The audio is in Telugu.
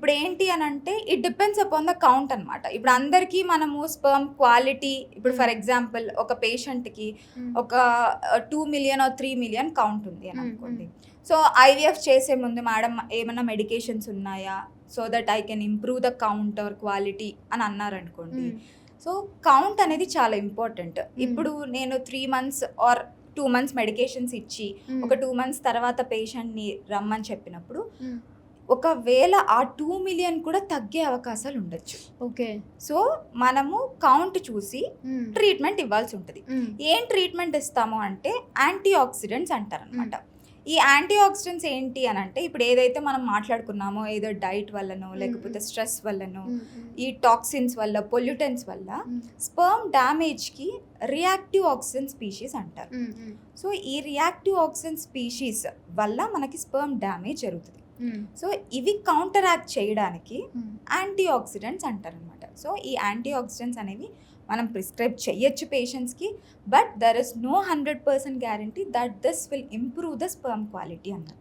ఇప్పుడు ఏంటి అని అంటే it depends upon the count అనమాట. ఇప్పుడు అందరికీ మనము స్పెర్మ్ క్వాలిటీ ఇప్పుడు ఫర్ ఎగ్జాంపుల్ ఒక పేషెంట్‌కి ఒక 2 మిలియన్ ఆర్ 3 మిలియన్ కౌంట్ ఉంది అని అనుకోండి. సో ఐవీఎఫ్ చేసే ముందు మేడం ఏమన్నా మెడికేషన్స్ ఉన్నాయా? So that I can improve the count are quality అని అన్నారనుకోండి. సో కౌంట్ అనేది చాలా ఇంపార్టెంట్. ఇప్పుడు నేను 3 మంత్స్ ఆర్ 2 మంత్స్ మెడికేషన్స్ ఇచ్చి ఒక 2 మంత్స్ తర్వాత పేషెంట్‌ని రమ్మని చెప్పినప్పుడు ఒకవేళ ఆ 2 మిలియన్ కూడా తగ్గే అవకాశాలు ఉండొచ్చు. ఓకే. సో మనము కౌంట్ చూసి ట్రీట్మెంట్ ఇవ్వాల్సి ఉంటుంది. ఏం ట్రీట్మెంట్ ఇస్తాము అంటే యాంటీ ఆక్సిడెంట్స్ అంటారనమాట. ఈ యాంటీ ఆక్సిడెంట్స్ ఏంటి అని అంటే ఇప్పుడు ఏదైతే మనం మాట్లాడుకున్నామో ఏదో డైట్ వల్లనో లేకపోతే స్ట్రెస్ వల్లనో ఈ టాక్సిన్స్ వల్ల పొల్యూటెంట్స్ వల్ల స్పర్మ్ డ్యామేజ్కి రియాక్టివ్ ఆక్సిజన్ స్పీషీస్ అంటారు. సో ఈ రియాక్టివ్ ఆక్సిజన్ స్పీషీస్ వల్ల మనకి స్పర్మ్ డ్యామేజ్ జరుగుతుంది. సో ఇవి కౌంటర్ యాక్ట్ చేయడానికి యాంటీ ఆక్సిడెంట్స్ అంటారనమాట. సో ఈ యాంటీ ఆక్సిడెంట్స్ అనేవి మనం ప్రిస్క్రైబ్ చేయొచ్చు పేషెంట్స్కి, but there is no 100% guarantee that this will improve the sperm quality అన్నమాట.